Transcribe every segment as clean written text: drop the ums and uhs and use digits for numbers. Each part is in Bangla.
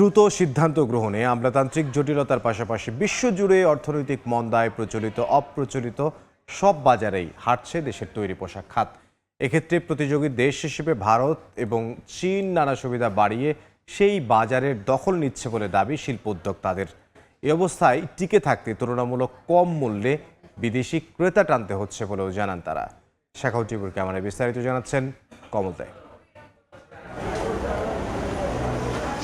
দ্রুত সিদ্ধান্ত গ্রহণে আমলাতান্ত্রিক জটিলতার পাশাপাশি বিশ্বজুড়ে অর্থনৈতিক মন্দায় প্রচলিত অপ্রচলিত সব বাজারেই হাঁটছে দেশের তৈরি পোশাক খাত। এক্ষেত্রে প্রতিযোগী দেশ হিসেবে ভারত এবং চীন নানা সুবিধা বাড়িয়ে সেই বাজারের দখল নিচ্ছে বলে দাবি শিল্প উদ্যোক্তাদের। এই অবস্থায় টিকে থাকতে তুলনামূলক কম মূল্যে বিদেশি ক্রেতা টানতে হচ্ছে বলেও জানান তারা। শাখাউত টিপুর ক্যামেরায় বিস্তারিত জানাচ্ছেন কমল দে।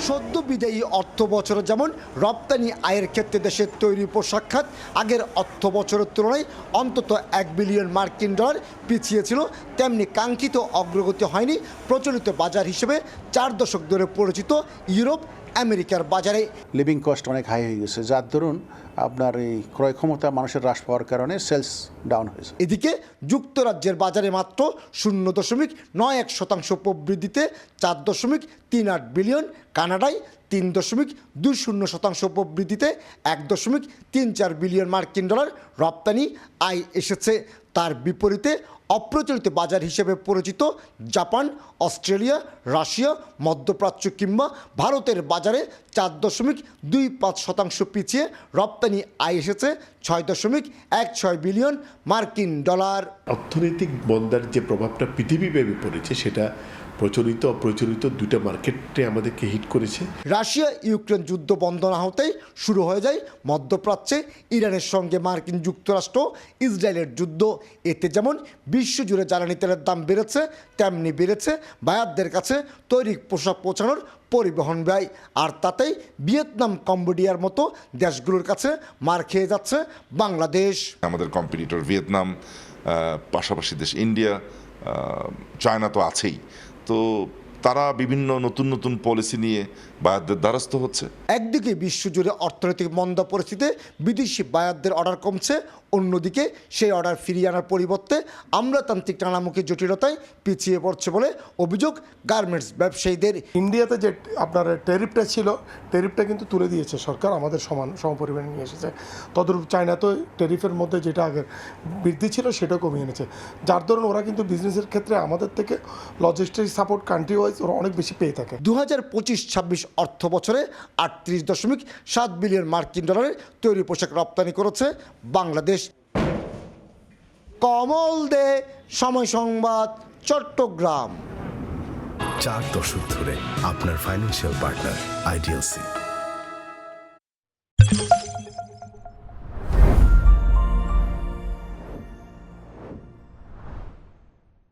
সদ্য বিদায়ী অর্থ বছরে যেমন রপ্তানি আয়ের ক্ষেত্রে দেশের তৈরি পোশাক খাত আগের অর্থ বছরের তুলনায় অন্তত $1 বিলিয়ন পিছিয়ে ছিল, তেমনি কাঙ্ক্ষিত অগ্রগতি হয়নি প্রচলিত বাজার হিসেবে 4 দশক ধরে পরিচিত ইউরোপ আমেরিকার বাজারে। লিভিং কস্ট অনেক হাই হয়ে গেছে, যার দরুন আপনার এই ক্রয় ক্ষমতা মানুষের হ্রাস পাওয়ার কারণে সেলস ডাউন হয়েছে। এদিকে যুক্তরাজ্যের বাজারে মাত্র 0.91% প্রবৃদ্ধিতে 4.38 বিলিয়ন, কানাডায় 3.20% প্রবৃদ্ধিতে $1.34 বিলিয়ন রপ্তানি আয় এসেছে। তার বিপরীতে অপ্রচলিত বাজার হিসেবে পরিচিত জাপান, অস্ট্রেলিয়া, রাশিয়া, মধ্যপ্রাচ্য কিংবা ভারতের বাজারে 4.25% পিছিয়ে রপ্তানি আয় এসেছে $6.16 বিলিয়ন। অর্থনৈতিক মন্দার যে প্রভাবটা পৃথিবীব্যাপী পড়েছে সেটা প্রচলিত অপ্রচলিত দুটো মার্কেটে আমাদেরকে হিট করেছে। রাশিয়া ইউক্রেন যুদ্ধ বন্ধ না হতেই শুরু হয়ে যায় মধ্যপ্রাচ্যে ইরানের সঙ্গে মার্কিন যুক্তরাষ্ট্র ইসরায়েলের যুদ্ধ। এতে যেমন বিশ্বজুড়ে জ্বালানি তেলের দাম বেড়েছে, তেমনি বেড়েছে বায়ারদের কাছে তৈরি পোশাক পৌঁছানোর পরিবহন ব্যয়। আর তাতেই ভিয়েতনাম, কম্বোডিয়ার মতো দেশগুলোর কাছে মার খেয়ে যাচ্ছে বাংলাদেশ। আমাদের কম্পিটিটর ভিয়েতনাম, পাশাপাশি দেশ ইন্ডিয়া, চায়না তো আছেই, তো তারা বিভিন্ন নতুন নতুন পলিসি নিয়ে বায়ারদের দ্বারস্থ হচ্ছে। একদিকে বিশ্বজুড়ে অর্থনৈতিক মন্দা পরিস্থিতিতে বিদেশি বায়ারদের অর্ডার কমছে, অন্যদিকে সেই অর্ডার ফিরিয়ে আনার পরিবর্তে আমলাতান্ত্রিক টানামুখী জটিলতায় পিছিয়ে পড়ছে বলে অভিযোগ গার্মেন্টস ব্যবসায়ীদের। ইন্ডিয়াতে যে আপনার ট্যারিফটা ছিল, ট্যারিফটা কিন্তু তুলে দিয়েছে সরকার, আমাদের সমপরিমাণে নিয়ে এসেছে। তদরূপ চায়না তো ট্যারিফের মধ্যে যেটা আগের বৃদ্ধি ছিল সেটা কমিয়ে এনেছে, যার দরুন ওরা কিন্তু বিজনেসের ক্ষেত্রে আমাদের থেকে লজিস্টিক সাপোর্ট কান্ট্রি ওয়াইজ ওরা অনেক বেশি পেয়ে থাকে। 2025-26 অর্থ বছরে $38.7 বিলিয়ন তৈরি পোশাক রপ্তানি করেছে বাংলাদেশ। কমল দে, সময় সংবাদ, চট্টগ্রাম। 4 দশক ধরে আপনার ফাইন্যান্সিয়াল পার্টনার আইডিএলসি।